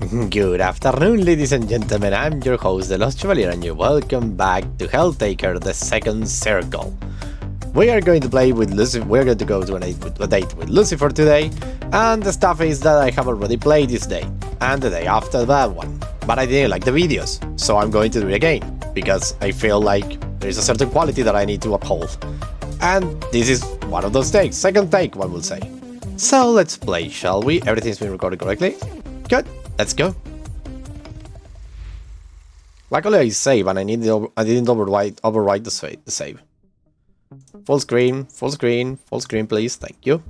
Good afternoon, ladies and gentlemen. I'm your host, the Lost Chevalier, and you welcome back to Helltaker: The Second Circle. We are going to play with Lucifer. We're going to go to a date with Lucifer today, and the stuff is that I have already played this day and the day after that one, but I didn't like the videos, so I'm going to do it again because I feel like there is a certain quality that I need to uphold, and this is one of those takes. Second take, one will say. So let's play, shall we? Everything's been recorded correctly. Good. Let's go. Luckily I save and I didn't overwrite the save. Full screen, please, thank you.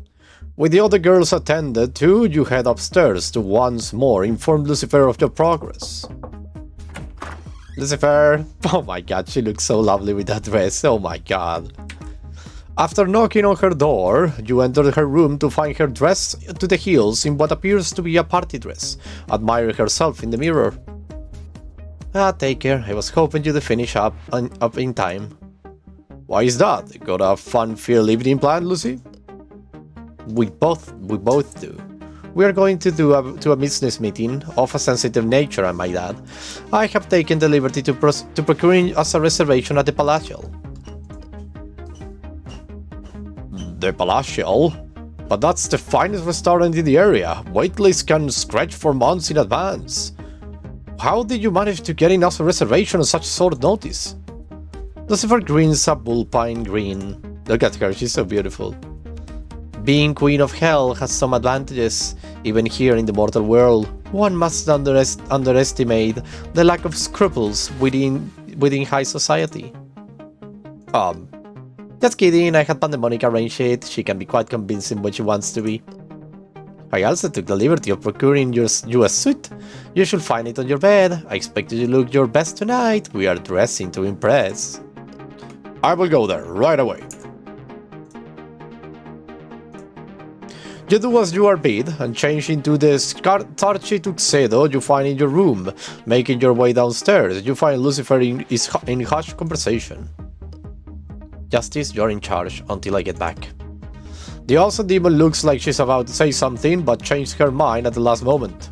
With the other girls attended to, you head upstairs to once more inform Lucifer of your progress. Lucifer, oh my god, she looks so lovely with that dress, oh my god. After knocking on her door, you enter her room to find her dressed to the heels in what appears to be a party dress, admiring herself in the mirror. Take care, I was hoping you'd finish up in time. Why is that? Got a fun-filled evening plan, Lucy? We both do. We are going to a business meeting of a sensitive nature, I might add. I have taken the liberty to procuring us a reservation at the Palatial. The Palatial? But that's the finest restaurant in the area. Waitlists can stretch for months in advance. How did you manage to get us a reservation on such short notice? Lucifer grins a bullpine grin. Look at her, she's so beautiful. Being Queen of Hell has some advantages, even here in the mortal world. One must underestimate the lack of scruples within high society. Just kidding, I had Pandemonic arrange it. She can be quite convincing when she wants to be. I also took the liberty of procuring you a suit. You should find it on your bed. I expect you to look your best tonight. We are dressing to impress. I will go there right away. You do as you are bid and change into the starchy tuxedo you find in your room. Making your way downstairs, you find Lucifer in hushed conversation. Justice, you're in charge until I get back. The awesome demon looks like she's about to say something, but changed her mind at the last moment.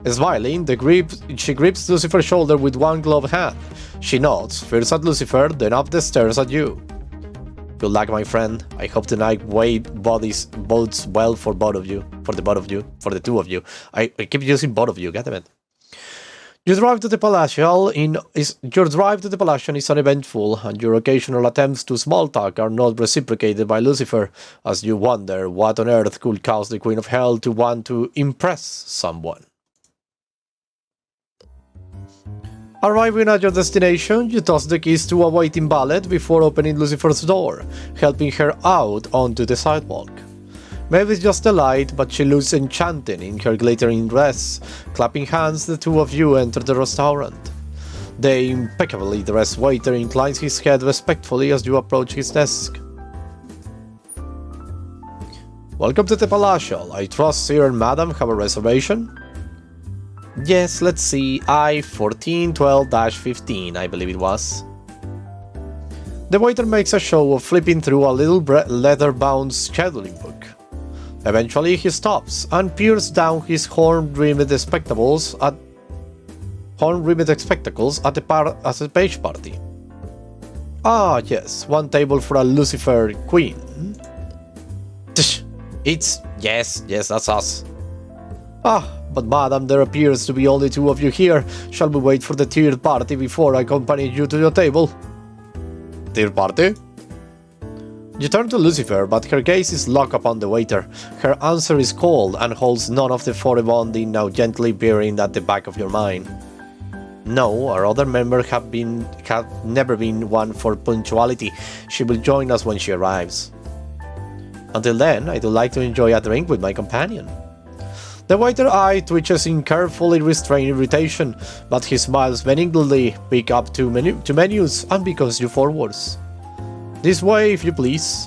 Smiling, she grips Lucifer's shoulder with one gloved hand. She nods, first at Lucifer, then up the stairs at you. Good luck, my friend. I hope tonight bodes well for the two of you. I keep using both of you, goddammit. Your drive to the Palatial is uneventful, and your occasional attempts to small talk are not reciprocated by Lucifer, as you wonder what on earth could cause the Queen of Hell to want to impress someone. Arriving at your destination, you toss the keys to a waiting valet before opening Lucifer's door, helping her out onto the sidewalk. Maybe it's just the light, but she looks enchanting in her glittering dress. Clapping hands, the two of you enter the restaurant. The impeccably dressed waiter inclines his head respectfully as you approach his desk. Welcome to the Palatial. I trust sir and madam have a reservation? Yes, let's see, I-1412-15, I believe it was. The waiter makes a show of flipping through a little leather-bound scheduling book. Eventually he stops and peers down his horn-rimmed spectacles at the page party. Ah, yes, one table for a Lucifer queen. Yes, that's us. But madam, there appears to be only two of you here. Shall we wait for the third party before I accompany you to your table? Third party? You turn to Lucifer, but her gaze is locked upon the waiter. Her answer is cold and holds none of the foreboding now gently bearing at the back of your mind. No, our other member have never been one for punctuality. She will join us when she arrives. Until then, I would like to enjoy a drink with my companion. The waiter's eye twitches in carefully restrained irritation, but he smiles benignly, pick up two menus, and beckons you forwards. This way, if you please.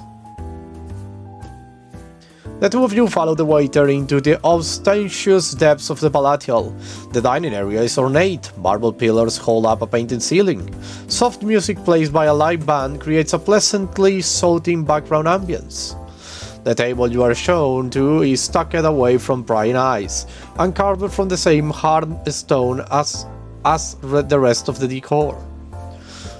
The two of you follow the waiter into the ostentatious depths of the Palatial. The dining area is ornate, marble pillars hold up a painted ceiling. Soft music played by a live band creates a pleasantly soothing background ambience. The table you are shown to is tucked away from prying eyes, and carved from the same hard stone as the rest of the decor.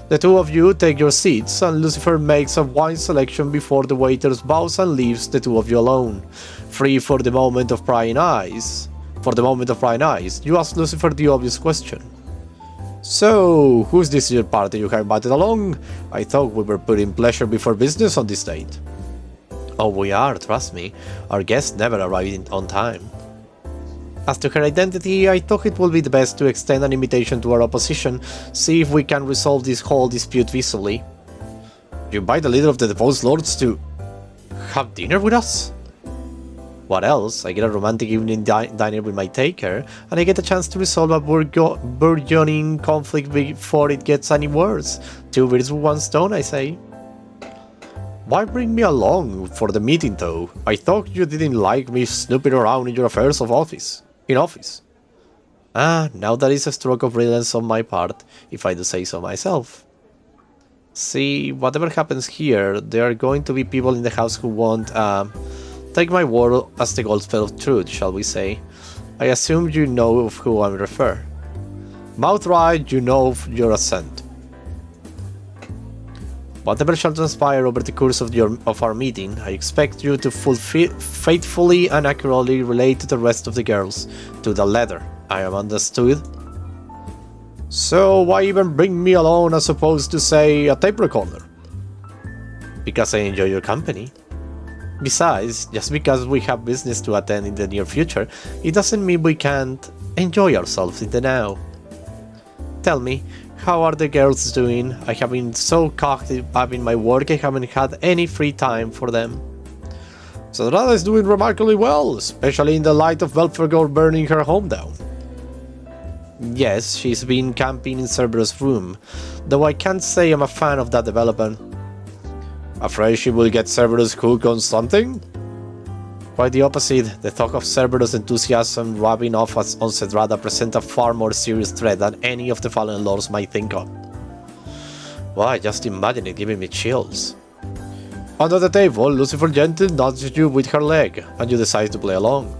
The two of you take your seats, and Lucifer makes a wine selection before the waiter bows and leaves the two of you alone, free for the moment of prying eyes. You ask Lucifer the obvious question. So, who's this your party you have invited along? I thought we were putting pleasure before business on this date. Oh, we are, trust me. Our guests never arrive on time. As to her identity, I thought it would be the best to extend an invitation to our opposition, see if we can resolve this whole dispute peacefully. You invite the leader of the Devout Lords to have dinner with us? What else? I get a romantic evening dinner with my taker, and I get a chance to resolve a burgeoning conflict before it gets any worse. 2 birds with 1 stone, I say. Why bring me along for the meeting, though? I thought you didn't like me snooping around in your affairs of office. Now that is a stroke of brilliance on my part, if I do say so myself. See, whatever happens here, there are going to be people in the house who won't, take my word as the gospel of truth, shall we say. I assume you know of who I refer. Mouth right, you know of your assent. Whatever shall transpire over the course of our meeting, I expect you to faithfully and accurately relate to the rest of the girls, to the letter. I am understood. So why even bring me along as opposed to, say, a tape recorder? Because I enjoy your company. Besides, just because we have business to attend in the near future, it doesn't mean we can't enjoy ourselves in the now. Tell me, how are the girls doing? I have been so caught up in my work I haven't had any free time for them. Sadrada is doing remarkably well, especially in the light of Belphegor burning her home down. Yes, she's been camping in Cerberus' room, though I can't say I'm a fan of that development. Afraid she will get Cerberus hooked on something? Quite the opposite. The thought of Cerberus' enthusiasm rubbing off on Cedrada presents a far more serious threat than any of the fallen lords might think of. Why, just imagine it giving me chills. Under the table, Lucifer gently nudges you with her leg, and you decide to play along.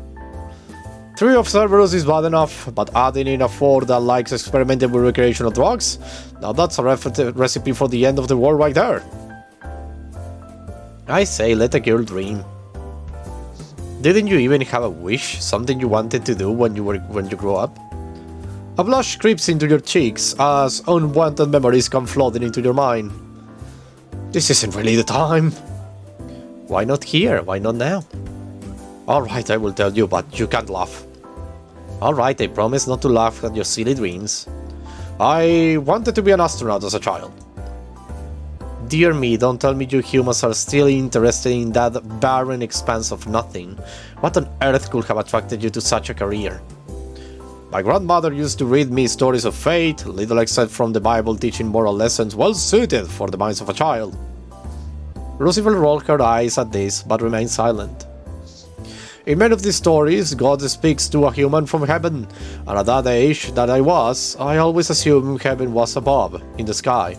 3 of Cerberus is bad enough, but adding in a 4 that likes experimenting with recreational drugs? Now that's a recipe for the end of the world right there. I say, let a girl dream. Didn't you even have a wish, something you wanted to do when you grow up? A blush creeps into your cheeks as unwanted memories come flooding into your mind. This isn't really the time. Why not here? Why not now? Alright, I will tell you, but you can't laugh. Alright, I promise not to laugh at your silly dreams. I wanted to be an astronaut as a child. Dear me, don't tell me you humans are still interested in that barren expanse of nothing. What on earth could have attracted you to such a career? My grandmother used to read me stories of fate, little except from the Bible teaching moral lessons well suited for the minds of a child. Lucifer rolled her eyes at this, but remained silent. In many of these stories, God speaks to a human from heaven, and at that age that I was, I always assumed heaven was above, in the sky.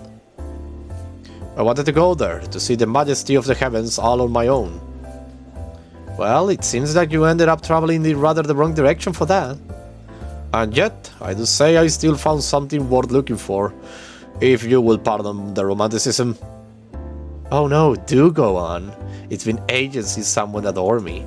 I wanted to go there, to see the majesty of the heavens all on my own. Well, it seems that you ended up traveling in rather the wrong direction for that. And yet, I do say I still found something worth looking for, if you will pardon the romanticism. Oh no, do go on. It's been ages since someone adored me.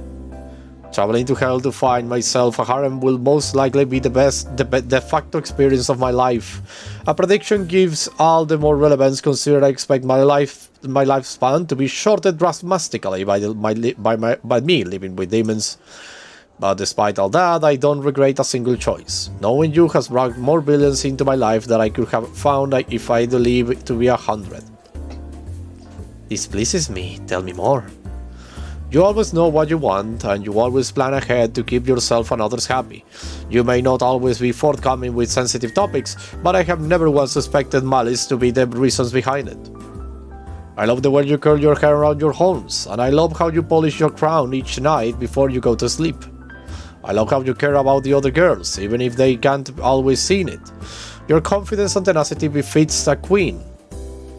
Traveling to hell to find myself a harem will most likely be the best de facto experience of my life. A prediction gives all the more relevance considering I expect my lifespan to be shortened drastically by me living with demons. But despite all that, I don't regret a single choice. Knowing you has brought more brilliance into my life than I could have found if I believe it to be 100. This pleases me. Tell me more. You always know what you want, and you always plan ahead to keep yourself and others happy. You may not always be forthcoming with sensitive topics, but I have never once suspected malice to be the reasons behind it. I love the way you curl your hair around your horns, and I love how you polish your crown each night before you go to sleep. I love how you care about the other girls, even if they can't always see it. Your confidence and tenacity befits a queen,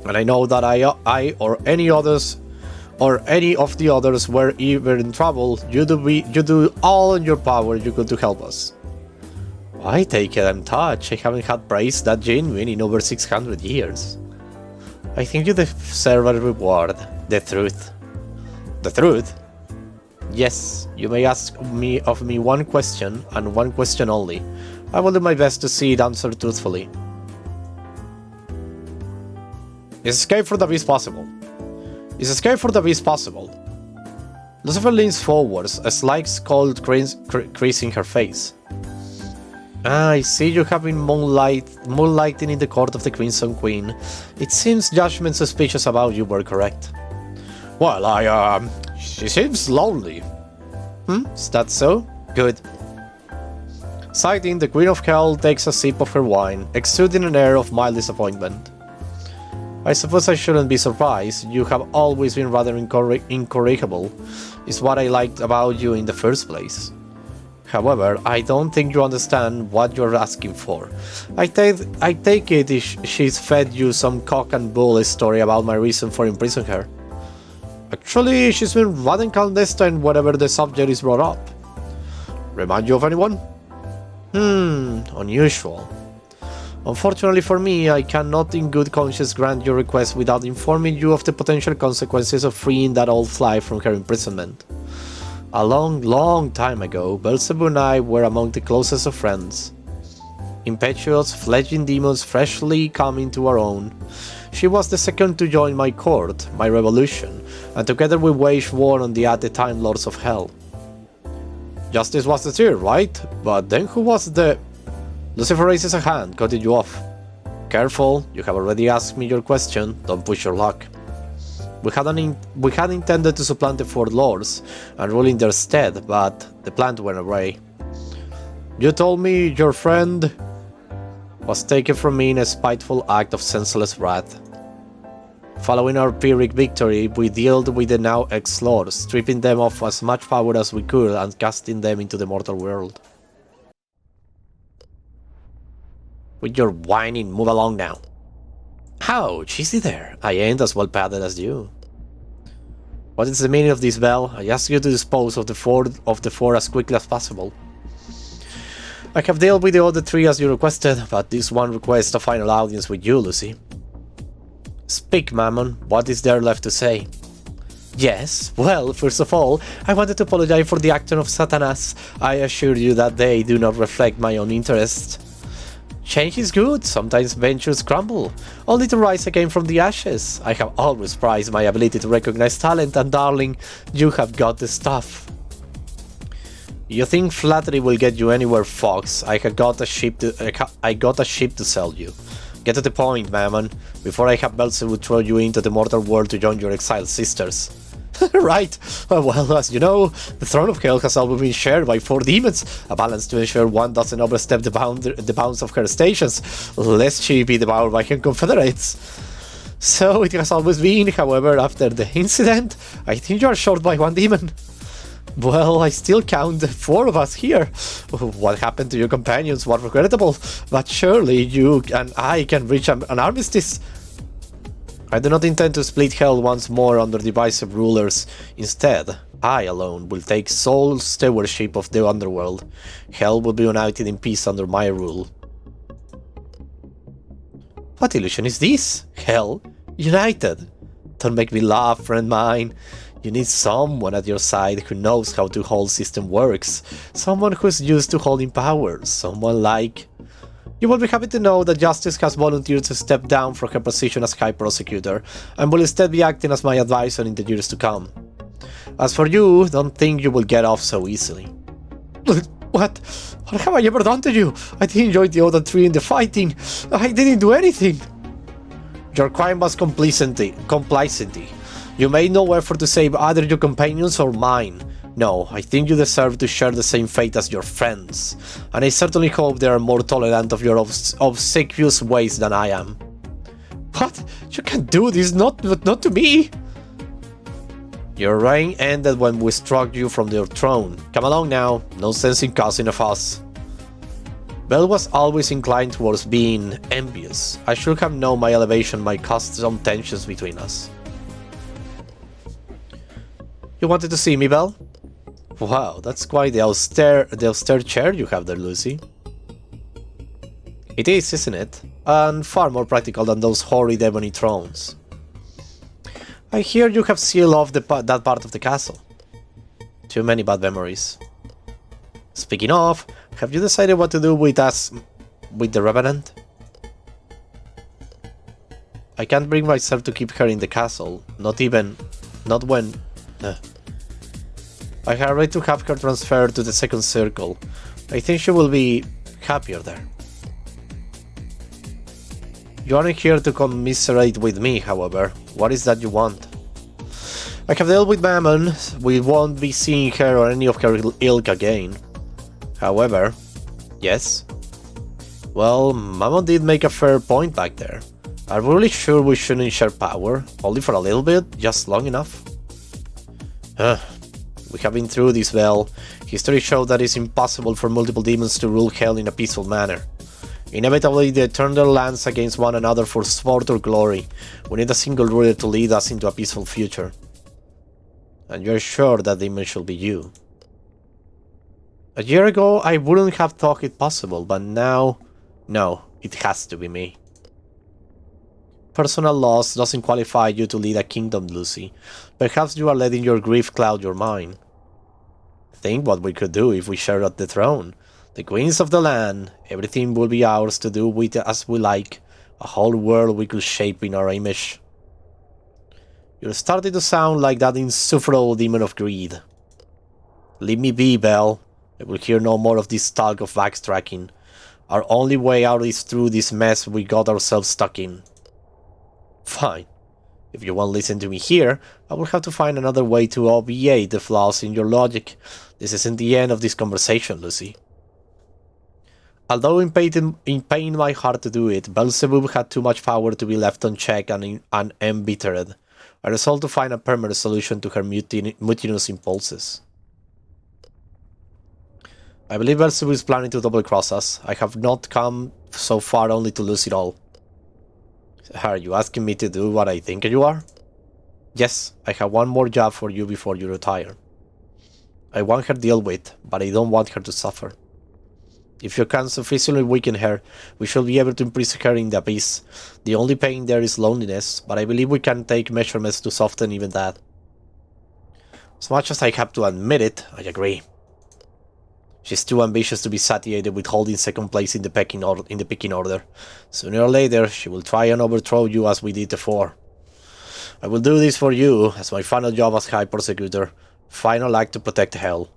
and I know that I or any others or any of the others were ever in trouble, you do all in your power you could to help us. I take it I'm touched. I haven't had praise that genuine in over 600 years. I think you deserve a reward. The truth. The truth? Yes, you may ask me one question, and one question only. I will do my best to see it answered truthfully. Is escape from the beast possible? Is escape from the beast possible? Lucifer leans forwards, a slight scold creasing her face. I see you have been moonlighting in the court of the Crimson Queen. It seems judgment suspicious about you were correct. Well, she seems lonely. Is that so? Good. Sighing, the Queen of Hell takes a sip of her wine, exuding an air of mild disappointment. I suppose I shouldn't be surprised. You have always been rather incorrigible, is what I liked about you in the first place. However, I don't think you understand what you're asking for. I take it she's fed you some cock and bull story about my reason for imprisoning her. Actually, she's been rather clandestine whenever the subject is brought up. Remind you of anyone? Unusual. Unfortunately for me, I cannot in good conscience grant your request without informing you of the potential consequences of freeing that old fly from her imprisonment. A long time ago, Beelzebub and I were among the closest of friends. Impetuous, fledgling demons freshly coming to our own. She was the second to join my court, my revolution, and together we waged war on the at-the-time Lords of Hell. Justice was the tier, right? But then who was the... Lucifer raises a hand, cutting you off. Careful, you have already asked me your question, don't push your luck. We had intended to supplant the Four Lords and rule in their stead, but the plan went awry. You told me your friend was taken from me in a spiteful act of senseless wrath. Following our Pyrrhic victory, we dealt with the now ex-lords, stripping them of as much power as we could and casting them into the mortal world. With your whining, move along now. Ouch, easy there. I ain't as well padded as you. What is the meaning of this, Bell? I ask you to dispose of the four as quickly as possible. I have dealt with the other three as you requested, but this one requests a final audience with you, Lucy. Speak, Mammon. What is there left to say? Yes, well, first of all, I wanted to apologize for the action of Satanas. I assure you that they do not reflect my own interests. Change is good, sometimes ventures crumble, only to rise again from the ashes. I have always prized my ability to recognize talent, and darling, you have got the stuff. You think flattery will get you anywhere, Fox? I got a ship to sell you. Get to the point, Mammon, before I have Beelzebub throw you into the mortal world to join your exiled sisters. Right. Well, as you know, the throne of Hell has always been shared by 4 demons, a balance to ensure one doesn't overstep the bounds of her stations, lest she be devoured by her confederates. So it has always been. However, after the incident, I think you are short by 1 demon. Well, I still count 4 of us here. What happened to your companions was regrettable, but surely you and I can reach an armistice. I do not intend to split Hell once more under divisive rulers. Instead, I alone will take sole stewardship of the underworld. Hell will be united in peace under my rule. What illusion is this? Hell? United? Don't make me laugh, friend mine. You need someone at your side who knows how the whole system works. Someone who's used to holding power. Someone like... You will be happy to know that Justice has volunteered to step down from her position as High Prosecutor, and will instead be acting as my advisor in the years to come. As for you, don't think you will get off so easily. What? What have I ever done to you? I didn't join the other 3 in the fighting. I didn't do anything. Your crime was complacency. You made no effort to save either your companions or mine. No, I think you deserve to share the same fate as your friends, and I certainly hope they are more tolerant of your obsequious ways than I am. What? You can't do this, not to me! Your reign ended when we struck you from your throne. Come along now, no sense in causing a fuss. Bell was always inclined towards being envious. I should have known my elevation might cause some tensions between us. You wanted to see me, Belle? Wow, that's quite the austere chair you have there, Lucy. It is, isn't it? And far more practical than those horrid ebony thrones. I hear you have sealed off that part of the castle. Too many bad memories. Speaking of, have you decided what to do with the Revenant? I can't bring myself to keep her in the castle, not when... I have ready to have her transferred to the second circle. I think she will be happier there. You aren't here to commiserate with me, however. What is that you want? I have dealt with Mammon. We won't be seeing her or any of her ilk again. However, yes? Well, Mammon did make a fair point back there. Are we really sure we shouldn't share power? Only for a little bit? Just long enough? We have been through this, Belle. History showed that it's impossible for multiple demons to rule hell in a peaceful manner. Inevitably, they turn their lands against one another for sport or glory. We need a single ruler to lead us into a peaceful future. And you're sure that demon should be you. A year ago, I wouldn't have thought it possible, but now... No, it has to be me. Personal loss doesn't qualify you to lead a kingdom, Lucy. Perhaps you are letting your grief cloud your mind. Think what we could do if we shared at the throne. The queens of the land, everything will be ours to do with as we like. A whole world we could shape in our image. You're starting to sound like that insufferable demon of greed. Leave me be, Belle. I will hear no more of this talk of backtracking. Our only way out is through this mess we got ourselves stuck in. Fine. If you won't listen to me here, I will have to find another way to obviate the flaws in your logic. This isn't the end of this conversation, Lucy. Although in pain my heart to do it, Beelzebub had too much power to be left unchecked and embittered. I resolved to find a permanent solution to her mutinous impulses. I believe Beelzebub is planning to double-cross us. I have not come so far only to lose it all. Are you asking me to do what I think you are? Yes, I have one more job for you before you retire. I want her dealt with, but I don't want her to suffer. If you can sufficiently weaken her, we shall be able to imprison her in the abyss. The only pain there is loneliness, but I believe we can take measurements to soften even that. As much as I have to admit it, I agree. She's too ambitious to be satiated with holding second place in the pecking order. Sooner or later, she will try and overthrow you as we did before. I will do this for you, as my final job as High Prosecutor. Final act to protect hell.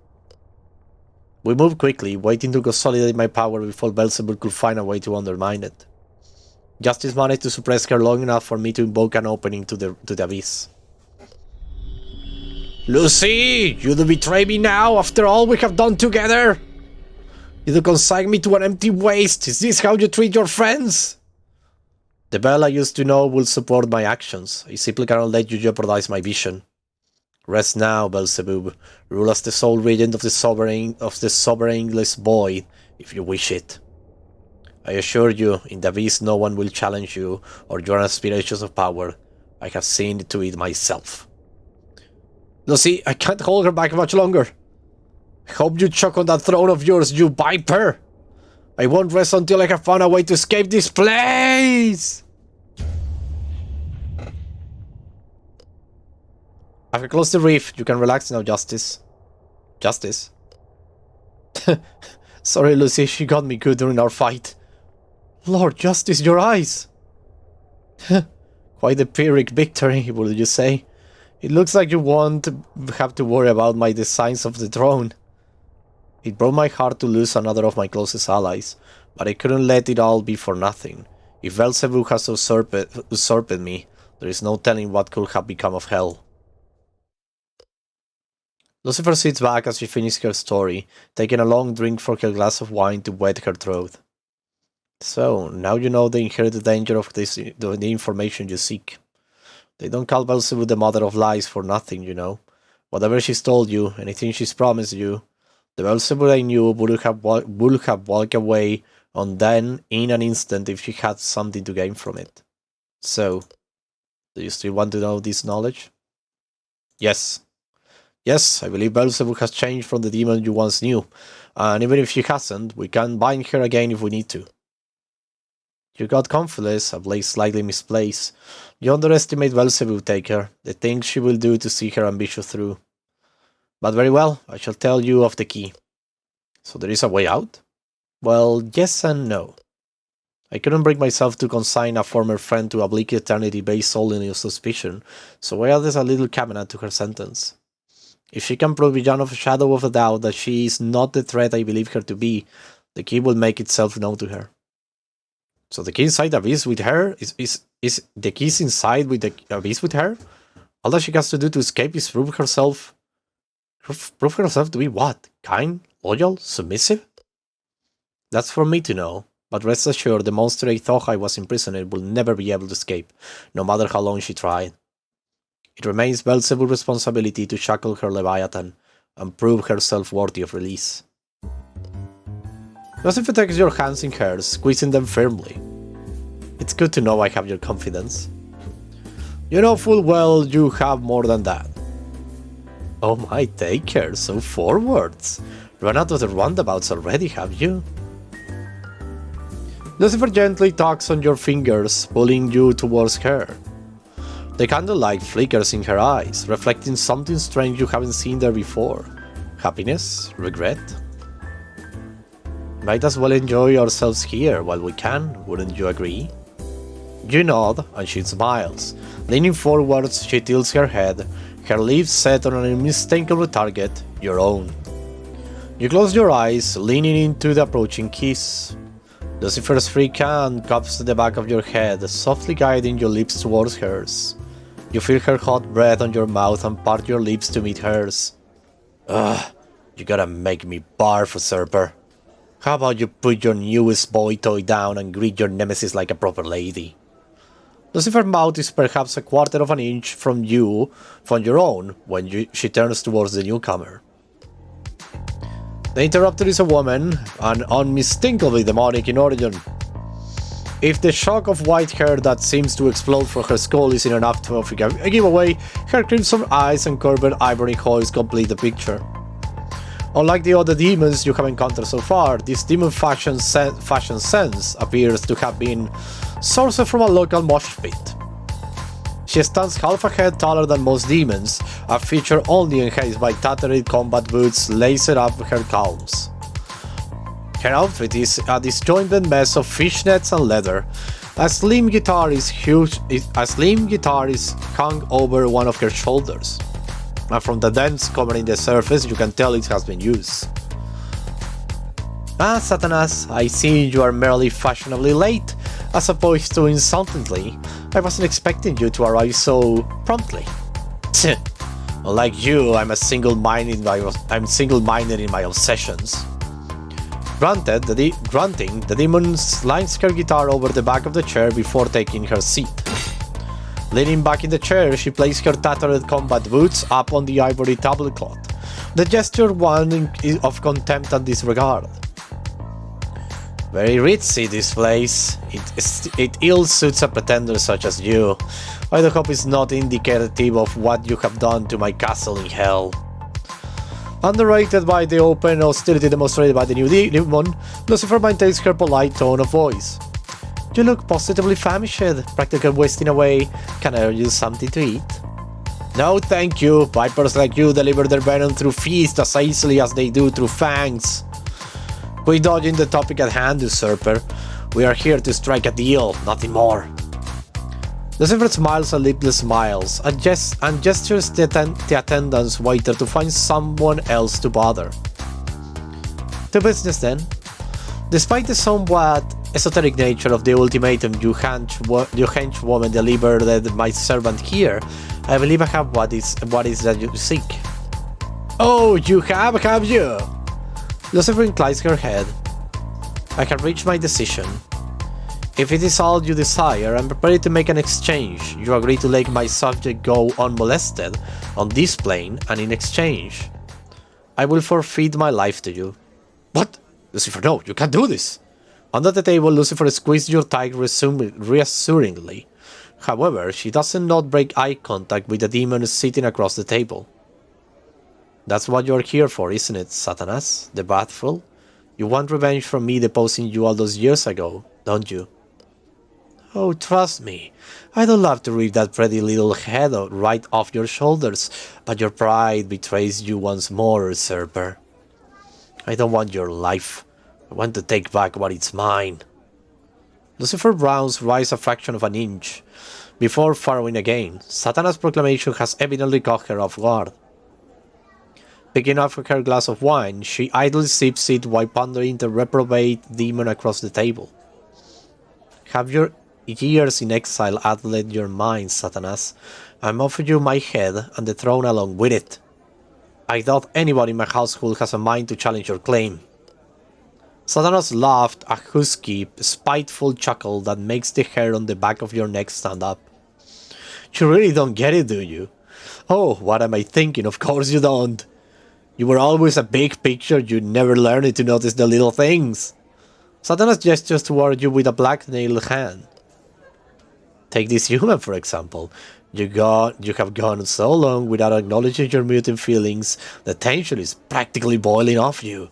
We moved quickly, waiting to consolidate my power before Beelzebub could find a way to undermine it. Justice managed to suppress her long enough for me to invoke an opening to the abyss. Lucy! You do betray me now, after all we have done together? You do consign me to an empty waste? Is this how you treat your friends? The Belle I used to know will support my actions. I simply cannot let you jeopardize my vision. Rest now, Beelzebub. Rule as the sole regent of the sovereignless void, if you wish it. I assure you, in the abyss no one will challenge you or your aspirations of power. I have seen to it myself. Lucy, I can't hold her back much longer. I hope you choke on that throne of yours, you viper! I won't rest until I have found a way to escape this place! I've closed the reef. You can relax now, Justice. Justice? Sorry, Lucy, she got me good during our fight. Lord Justice, your eyes! Quite a Pyrrhic victory, would you say? It looks like you won't have to worry about my designs of the throne. It broke my heart to lose another of my closest allies, but I couldn't let it all be for nothing. If Beelzebub has usurped me, there is no telling what could have become of hell. Lucifer sits back as she finishes her story, taking a long drink from her glass of wine to wet her throat. So, now you know the inherent danger of the information you seek. They don't call Beelzebub the mother of lies for nothing, you know. Whatever she's told you, anything she's promised you, the Beelzebub I knew would have walked away on then in an instant if she had something to gain from it. So, do you still want to know this knowledge? Yes. Yes, I believe Beelzebub has changed from the demon you once knew, and even if she hasn't, we can bind her again if we need to. You got confidence, a blade slightly misplaced. You underestimate Beelzebub, Taker, the things she will do to see her ambition through. But very well, I shall tell you of the key. So there is a way out? Well, yes and no. I couldn't bring myself to consign a former friend to a bleak eternity based solely on suspicion, so I added a little caveat to her sentence. If she can prove beyond a shadow of a doubt that she is not the threat I believe her to be, the key will make itself known to her. So the key inside the abyss with her is the keys inside with the abyss with her? All that she has to do to escape is prove herself to be what? Kind? Loyal? Submissive? That's for me to know, but rest assured the monster I thought I was imprisoned will never be able to escape, no matter how long she tried. It remains Beelzebub's responsibility to shackle her Leviathan and prove herself worthy of release. Lucifer takes your hands in hers, squeezing them firmly. It's good to know I have your confidence. You know full well you have more than that. Oh my, Taker, so forwards. Run out of the roundabouts already, have you? Lucifer gently tugs on your fingers, pulling you towards her. The candlelight flickers in her eyes, reflecting something strange you haven't seen there before. Happiness? Regret? Might as well enjoy ourselves here while we can, wouldn't you agree? You nod, and she smiles. Leaning forwards, she tilts her head, her lips set on an unmistakable target, your own. You close your eyes, leaning into the approaching kiss. Lucifer's free hand cups the back of your head, softly guiding your lips towards hers. You feel her hot breath on your mouth and part your lips to meet hers. Ugh, you gotta make me barf, usurper. How about you put your newest boy toy down and greet your nemesis like a proper lady? Lucifer's mouth is perhaps a quarter of an inch from your own, when she turns towards the newcomer. The interrupter is a woman, and unmistakably demonic in origin. If the shock of white hair that seems to explode from her skull isn't enough to give away, her crimson eyes and curved ivory coils complete the picture. Unlike the other demons you have encountered so far, this demon fashion sense appears to have been sourced from a local mosh pit. She stands half a head taller than most demons, a feature only enhanced by tattered combat boots laced up her calves. Her outfit is a disjointed mess of fishnets and leather. A slim guitar is hung over one of her shoulders, and from the dents covering the surface you can tell it has been used. Ah, Satanas, I see you are merely fashionably late, as opposed to insultingly. I wasn't expecting you to arrive so promptly. Unlike you, I'm single-minded in my obsessions. Grunting, the demon slides her guitar over the back of the chair before taking her seat. Leaning back in the chair, she places her tattered combat boots up on the ivory tablecloth, the gesture one of contempt and disregard. Very ritzy, this place. It ill suits a pretender such as you. I do hope it's not indicative of what you have done to my castle in hell. Underrated by the open hostility demonstrated by the new demon, Lucifer maintains her polite tone of voice. You look positively famished, practically wasting away. Can I use something to eat? No, thank you. Vipers like you deliver their venom through feast as easily as they do through fangs. Quit dodging the topic at hand, usurper. We are here to strike a deal, nothing more. Lucifer smiles a lipless smiles and gestures the attendant's waiter to find someone else to bother. To business then. Despite the somewhat esoteric nature of the ultimatum your henchwoman delivered my servant here, I believe I have what is that you seek. Oh, you have you? Lucifer inclines her head. I have reached my decision. If it is all you desire, I'm prepared to make an exchange. You agree to let my subject go unmolested on this plane, and in exchange, I will forfeit my life to you. What? Lucifer, no, you can't do this. Under the table, Lucifer squeezes your thigh reassuringly. However, she does not break eye contact with the demon sitting across the table. That's what you're here for, isn't it, Satanas? The wrathful? You want revenge from me deposing you all those years ago, don't you? Oh, trust me. I don't love to rip that pretty little head right off your shoulders, but your pride betrays you once more, usurper. I don't want your life. I want to take back what is mine. Lucifer's brows rise a fraction of an inch. Before furrowing again, Satana's proclamation has evidently caught her off guard. Picking up her glass of wine, she idly sips it while pondering the reprobate demon across the table. Have your years in exile addled your mind, Satanas? I'm offering you my head and the throne along with it. I doubt anyone in my household has a mind to challenge your claim. Satanas laughed, a husky, spiteful chuckle that makes the hair on the back of your neck stand up. You really don't get it, do you? Oh, what am I thinking? Of course you don't. You were always a big picture, you never learned to notice the little things. Satanas gestures toward you with a black-nailed hand. Take this human, for example. You have gone so long without acknowledging your mutant feelings, the tension is practically boiling off you.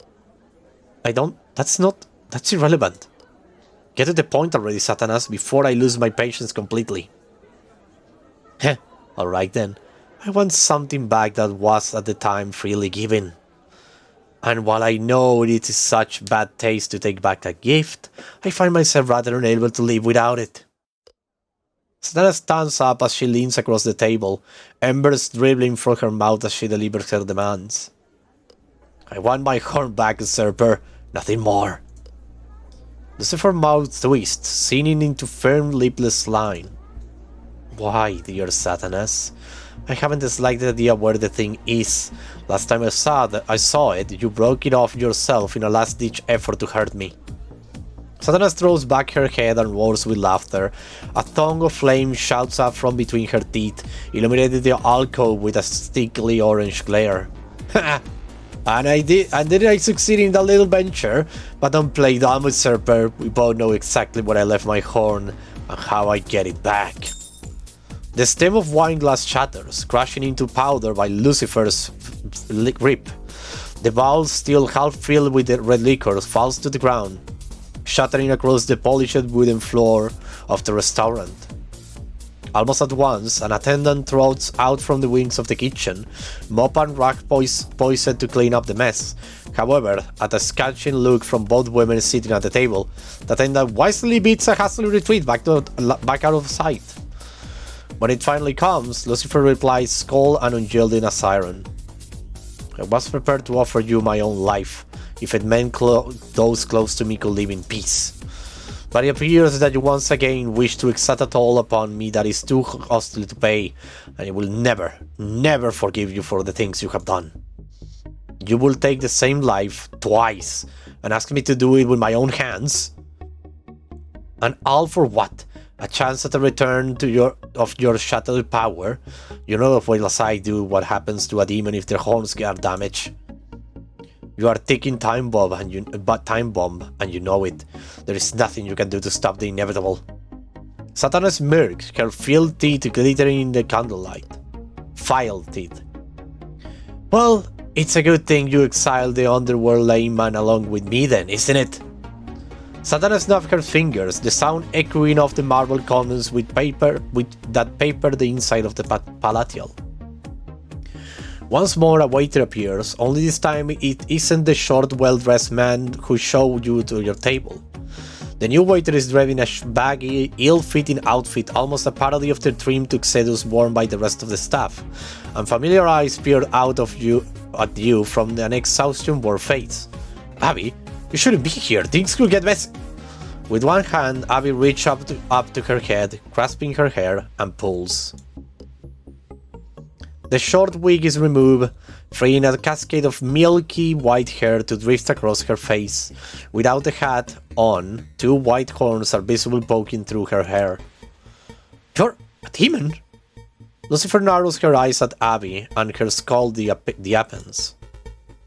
That's irrelevant. Get to the point already, Satanas, before I lose my patience completely. Heh, alright then. I want something back that was at the time freely given. And while I know it is such bad taste to take back a gift, I find myself rather unable to live without it. Satana stands up as she leans across the table, embers dribbling from her mouth as she delivers her demands. I want my horn back, usurper, nothing more. Lucifer's mouth twists, sinking into firm lipless line. Why, dear Satanas? I haven't the slightest idea where the thing is. Last time I saw it, you broke it off yourself in a last-ditch effort to hurt me. Satanas throws back her head and roars with laughter. A tongue of flame shouts up from between her teeth, illuminating the alcove with a stickly orange glare. And I succeed in that little venture, but don't play dumb, usurper. We both know exactly where I left my horn and how I get it back. The stem of wine glass shatters, crashing into powder by Lucifer's grip. The bowl, still half filled with the red liquor, falls to the ground, shattering across the polished wooden floor of the restaurant. Almost at once, an attendant trots out from the wings of the kitchen, mop and rag poised to clean up the mess. However, at a scanning look from both women sitting at the table, the attendant wisely beats a hastily retreat back out of sight. When it finally comes, Lucifer replies, skull and unyielding as iron. I was prepared to offer you my own life, if it meant those close to me could live in peace. But it appears that you once again wish to exact a toll upon me that is too costly to pay, and I will never, never forgive you for the things you have done. You will take the same life twice, and ask me to do it with my own hands? And all for what? A chance at a return of your shattered power? You know as well as I do what happens to a demon if their horns get damaged. You are ticking time bomb and you know it. There is nothing you can do to stop the inevitable. Satana smirks, her filled teeth glittering in the candlelight. Filed teeth. Well, it's a good thing you exiled the underworld layman along with me then, isn't it? Satana snapped her fingers, the sound echoing off the marble columns that paper the inside of the palatial. Once more a waiter appears, only this time it isn't the short, well-dressed man who showed you to your table. The new waiter is dressed in a baggy, ill-fitting outfit, almost a parody of the trim tuxedos worn by the rest of the staff, and familiar eyes peered out at you from an exhaustion-worn face. Abby, you shouldn't be here, things could get messy. With one hand, Abby reaches up to her head, grasping her hair, and pulls. The short wig is removed, freeing a cascade of milky white hair to drift across her face. Without the hat on, two white horns are visible poking through her hair. You're a demon? Lucifer narrows her eyes at Abby, and her skull deepens.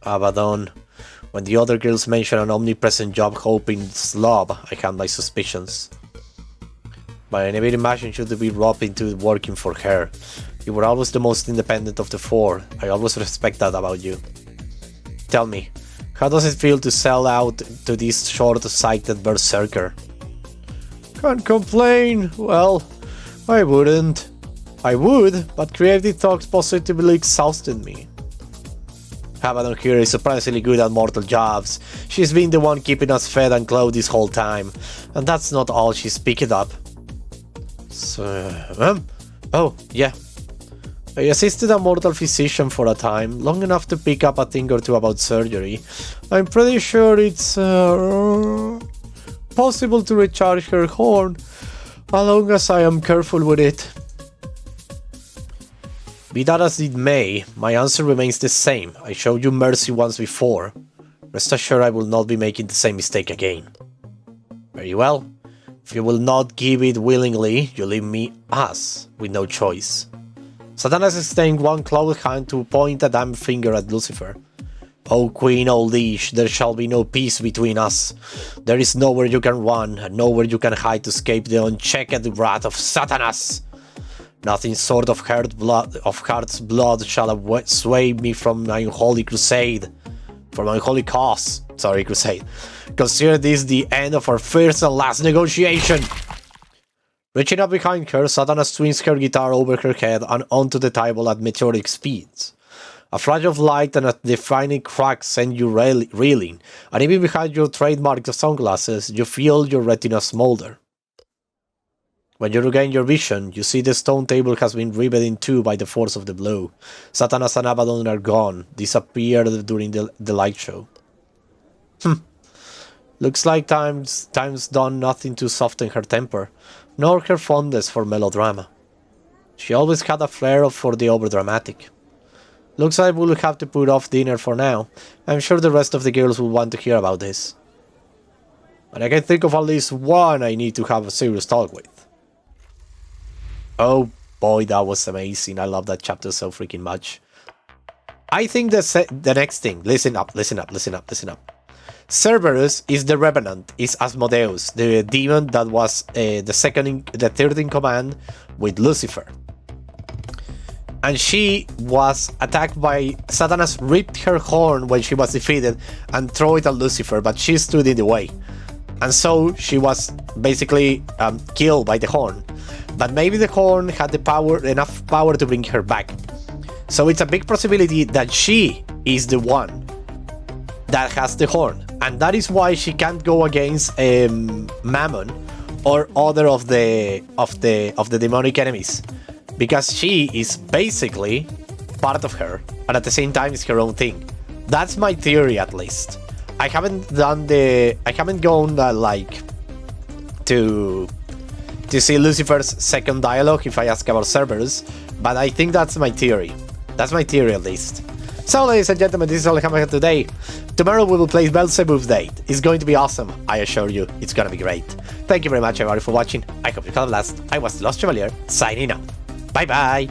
Abaddon. When the other girls mention an omnipresent job-hoping slob, I have my suspicions. But I never imagined you to be robbed into working for her. You were always the most independent of the four. I always respect that about you. Tell me, how does it feel to sell out to this short-sighted berserker? Can't complain. Well, I wouldn't. I would, but creative talks positively exhausted me. Abaddon here is surprisingly good at mortal jobs. She's been the one keeping us fed and clothed this whole time. And that's not all she's picked up. So, oh, yeah. I assisted a mortal physician for a time, long enough to pick up a thing or two about surgery. I'm pretty sure it's possible to recharge her horn, as long as I am careful with it. Be that as it may, my answer remains the same. I showed you mercy once before. Rest assured I will not be making the same mistake again. Very well. If you will not give it willingly, you leave me us with no choice. Satanas extended one clawed hand to point a damn finger at Lucifer. O Queen Oldish, there shall be no peace between us. There is nowhere you can run, and nowhere you can hide to escape the unchecked wrath of Satanas. Nothing short of heart's blood shall sway me from my unholy crusade. For my unholy cause. Sorry, crusade. Consider this the end of our first and last negotiation. Reaching up behind her, Satanas swings her guitar over her head and onto the table at meteoric speeds. A flash of light and a defining crack send you reeling, and even behind your trademark sunglasses, you feel your retina smolder. When you regain your vision, you see the stone table has been riveted in two by the force of the blow. Satanas and Abaddon are gone, disappeared during the light show. Looks like time's done nothing to soften her temper, nor her fondness for melodrama. She always had a flair for the overdramatic. Looks like we'll have to put off dinner for now. I'm sure the rest of the girls will want to hear about this. And I can think of at least one I need to have a serious talk with. Oh boy, that was amazing. I love that chapter so freaking much. I think the next thing, listen up. Cerberus is the Revenant, is Asmodeus, the demon that was the third in command with Lucifer. And she was attacked by Satanas, ripped her horn when she was defeated and threw it at Lucifer, but she stood in the way. And so she was basically killed by the horn. But maybe the horn had enough power to bring her back. So it's a big possibility that she is the one that has the horn. And that is why she can't go against Mammon or other of the demonic enemies. Because she is basically part of her, and at the same time it's her own thing. That's my theory, at least. I haven't gone to see Lucifer's second dialogue if I ask about Cerberus, but I think that's my theory. That's my theory, at least. So, ladies and gentlemen, this is all I have today. Tomorrow we will play Beelzebub's Date. It's going to be awesome, I assure you. It's gonna be great. Thank you very much, everybody, for watching. I hope you had a blast. I was the Lost Chevalier, signing out. Bye bye!